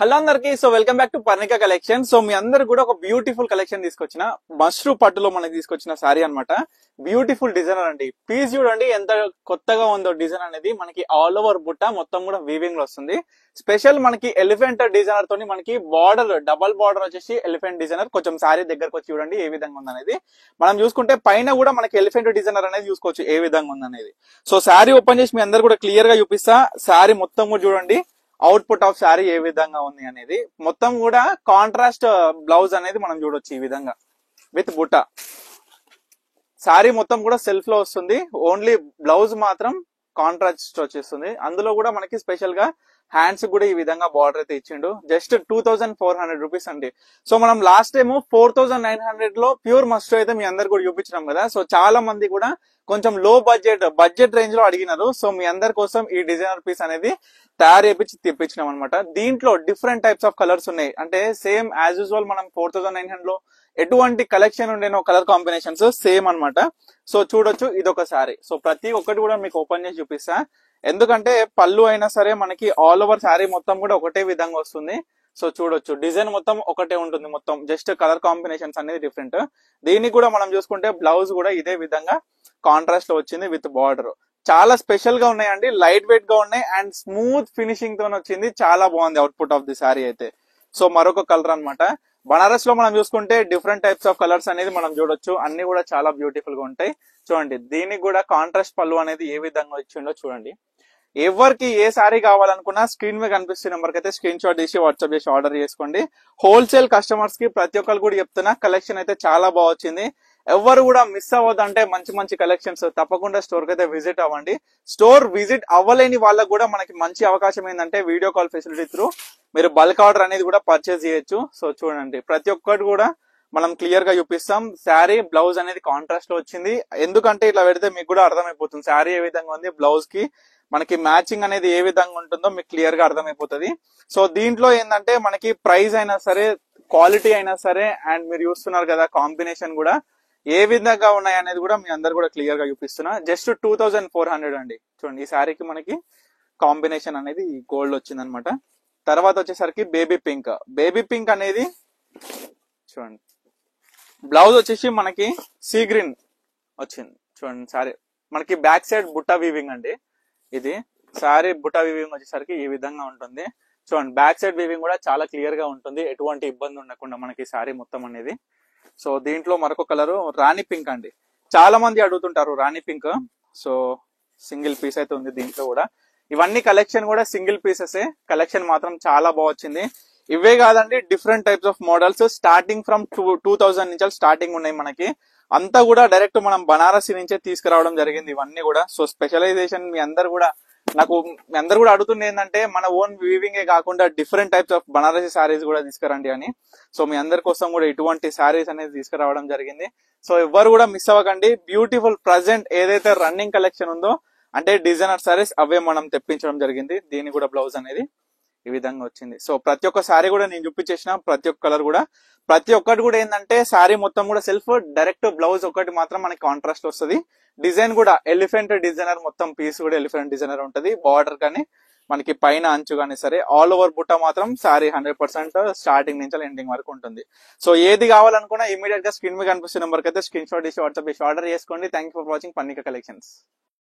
Hello అందరికి. So welcome back to Parnika collection. So మీ అందరు కూడా ఒక బ్యూటిఫుల్ కలెక్షన్ తీసుకొచ్చిన మష్రూ పట్టులో మనకి తీసుకొచ్చిన సారీ అన్నమాట. బ్యూటిఫుల్ డిజైనర్ అండి. పీస్ చూడండి ఎంత కొత్తగా ఉందో. డిజైన్ అనేది మనకి ఆల్ ఓవర్ బుట్ట మొత్తం కూడా వీవింగ్ లో వస్తుంది. స్పెషల్ మనకి ఎలిఫెంట్ డిజైనర్ తోని మనకి బార్డర్ డబల్ బార్డర్ వచ్చేసి ఎలిఫెంట్ డిజైనర్. కొంచెం సారీ దగ్గరకు వచ్చి చూడండి ఏ విధంగా ఉందనేది. మనం చూసుకుంటే పైన కూడా మనకి ఎలిఫెంట్ డిజైనర్ అనేది చూసుకోవచ్చు ఏ విధంగా ఉందనేది. సో సారీ ఓపెన్ చేసి మీ అందరు కూడా క్లియర్ గా చూపిస్తా. సారీ మొత్తం కూడా చూడండి అవుట్పుట్ ఆఫ్ శారీ ఏ విధంగా ఉంది అనేది. మొత్తం కూడా కాంట్రాస్ట్ బ్లౌజ్ అనేది మనం చూడొచ్చు ఈ విధంగా విత్ బుట్ట. శారీ మొత్తం కూడా సెల్ఫ్ లో వస్తుంది. ఓన్లీ బ్లౌజ్ మాత్రం కాంట్రాస్ట్ వచ్చేస్తుంది. అందులో కూడా మనకి స్పెషల్ గా హ్యాండ్స్ కూడా ఈ విధంగా బార్డర్ అయితే ఇచ్చిండు. జస్ట్ 2400 రూపీస్ అండి. సో మనం లాస్ట్ టైం 4900 లో ప్యూర్ మస్ట్ అయితే మీ అందరు కూడా చూపించినాం కదా. సో చాలా మంది కూడా కొంచెం లో బడ్జెట్ రేంజ్ లో అడిగినారు. సో మీ అందరి కోసం ఈ డిజైనర్ పీస్ అనేది తయారు చేపించి తెప్పించినాం అనమాట. దీంట్లో డిఫరెంట్ టైప్స్ ఆఫ్ కలర్స్ ఉన్నాయి. అంటే సేమ్ యాజ్ యూజువల్ మనం 4900 లో ఎటువంటి కలెక్షన్ ఉండేనో కలర్ కాంబినేషన్స్ సేమ్ అన్నమాట. సో చూడొచ్చు ఇదొక సారీ. సో ప్రతి ఒక్కటి కూడా మీకు ఓపెన్ చేసి చూపిస్తా. ఎందుకంటే పళ్ళు అయినా సరే మనకి ఆల్ ఓవర్ శారీ మొత్తం కూడా ఒకటే విధంగా వస్తుంది. సో చూడొచ్చు డిజైన్ మొత్తం ఒకటే ఉంటుంది. మొత్తం జస్ట్ కలర్ కాంబినేషన్స్ అనేది డిఫరెంట్. దీనికి కూడా మనం చూసుకుంటే బ్లౌజ్ కూడా ఇదే విధంగా కాంట్రాస్ట్ లో వచ్చింది విత్ బార్డర్. చాలా స్పెషల్ గా ఉన్నాయండి. లైట్ వెయిట్ గా ఉన్నాయి అండ్ స్మూత్ ఫినిషింగ్ తో వచ్చింది. చాలా బాగుంది అవుట్పుట్ ఆఫ్ ది సారీ అయితే. సో మరొక కలర్ అన్నమాట. బనారస్ లో మనం చూసుకుంటే డిఫరెంట్ టైప్స్ ఆఫ్ కలర్స్ అనేది మనం చూడొచ్చు. అన్ని కూడా చాలా బ్యూటిఫుల్ గా ఉంటాయి. చూడండి దీనికి కూడా కాంట్రాస్ట్ పళ్ళు అనేది ఏ విధంగా వచ్చిందో చూడండి. ఎవరికి ఏ సారీ కావాలనుకున్నా స్క్రీన్ మీద కనిపిస్తున్న నెంబర్ కి అయితే స్క్రీన్ షాట్ తీసి వాట్సాప్ చేసి ఆర్డర్ చేసుకోండి. హోల్సేల్ కస్టమర్స్ కి ప్రతి ఒక్కరు కూడా చెప్తున్నా కలెక్షన్ అయితే చాలా బాగా వచ్చింది. ఎవరు కూడా మిస్ అవ్వద్దు. అంటే మంచి మంచి కలెక్షన్స్ తప్పకుండా స్టోర్ కి అయితే విజిట్ అవ్వండి. స్టోర్ విజిట్ అవ్వలేని వాళ్ళకు కూడా మనకి మంచి అవకాశం ఏంటంటే వీడియో కాల్ ఫెసిలిటీ త్రూ మీరు బల్క్ ఆర్డర్ అనేది కూడా పర్చేస్ చేయొచ్చు. సో చూడండి ప్రతి ఒక్కటి కూడా మనం క్లియర్ గా చూపిస్తాం. శారీ బ్లౌజ్ అనేది కాంట్రాస్ట్ లో వచ్చింది. ఎందుకంటే ఇట్లా పెడితే మీకు కూడా అర్థమైపోతుంది శారీ ఏ విధంగా ఉంది, బ్లౌజ్ కి మనకి మ్యాచింగ్ అనేది ఏ విధంగా ఉంటుందో మీకు క్లియర్ గా అర్థమైపోతుంది. సో దీంట్లో ఏంటంటే మనకి ప్రైస్ అయినా సరే క్వాలిటీ అయినా సరే అండ్ మీరు చూస్తున్నారు కదా కాంబినేషన్ కూడా ఏ విధంగా ఉన్నాయి అనేది కూడా మీ అందరు కూడా క్లియర్ గా చూపిస్తున్నా. జస్ట్ 2400 అండి. చూడండి ఈ శారీకి మనకి కాంబినేషన్ అనేది గోల్డ్ వచ్చింది అనమాట. తర్వాత వచ్చేసరికి బేబీ పింక్ అనేది చూడండి. బ్లౌజ్ వచ్చేసి మనకి సీ గ్రీన్ వచ్చింది. చూడండి సారీ మనకి బ్యాక్ సైడ్ బుట్టా వీవింగ్ అండి. ఇది సారీ బుట్టా వీవింగ్ వచ్చేసరికి ఈ విధంగా ఉంటుంది. చూడండి బ్యాక్ సైడ్ వీవింగ్ కూడా చాలా క్లియర్ గా ఉంటుంది. ఎటువంటి ఇబ్బంది ఉండకుండా మనకి సారీ మొత్తం అనేది. సో దీంట్లో మరొక కలర్ రాణి పింక్ అండి. చాలా మంది అడుగుతుంటారు రాణి పింక్. సో సింగిల్ పీస్ అయితే ఉంది దీంట్లో కూడా. ఇవన్నీ కలెక్షన్ కూడా సింగిల్ పీసెస్. కలెక్షన్ మాత్రం చాలా బాగా వచ్చింది. ఇవే కాదండి different types of models starting from 2000 నుంచి స్టార్టింగ్ ఉన్నాయి మనకి. అంతా కూడా డైరెక్ట్ మనం బనారసి నుంచే తీసుకురావడం జరిగింది ఇవన్నీ కూడా. సో స్పెషలైజేషన్ మీ అందరు కూడా అడుగుతుంది ఏంటంటే మన ఓన్ వీవింగే కాకుండా different types of Banarasi saris కూడా తీసుకురండి అని. సో మీ అందరి కోసం కూడా ఇటువంటి సారీస్ అనేది తీసుకురావడం జరిగింది. సో ఎవరు కూడా మిస్ అవ్వకండి. బ్యూటిఫుల్ ప్రజెంట్ ఏదైతే రన్నింగ్ కలెక్షన్ ఉందో అంటే డిజైనర్ సారీస్ అవే మనం తెప్పించడం జరిగింది. దీని కూడా బ్లౌజ్ అనేది ఈ విధంగా వచ్చింది. సో ప్రతి ఒక్క సారీ కూడా నేను చూపించేసిన ప్రతి ఒక్క కలర్ కూడా ప్రతి ఒక్కటి కూడా ఏంటంటే సారీ మొత్తం కూడా సెల్ఫ్ డైరెక్ట్ బ్లౌజ్ ఒకటి మాత్రం మనకి కాంట్రాస్ట్ వస్తుంది. డిజైన్ కూడా ఎలిఫెంట్ డిజైనర్ మొత్తం పీస్ కూడా ఎలిఫెంట్ డిజైనర్ ఉంటది. బార్డర్ కానీ మనకి పైన అంచు కానీ సరే ఆల్ ఓవర్ బుట్ట మాత్రం సారీ 100% స్టార్టింగ్ నుంచి ఎండింగ్ వరకు ఉంటుంది. సో ఏది కావాలనుకున్నా ఇమీడియట్ గా స్క్రీన్ మీద కనిపిస్తున్న నెంబర్ కి అయితే స్క్రీన్ షాట్ తీసి వాట్సాప్ చేసి ఆర్డర్ చేసుకోండి. Thank you for watching Parnika collections.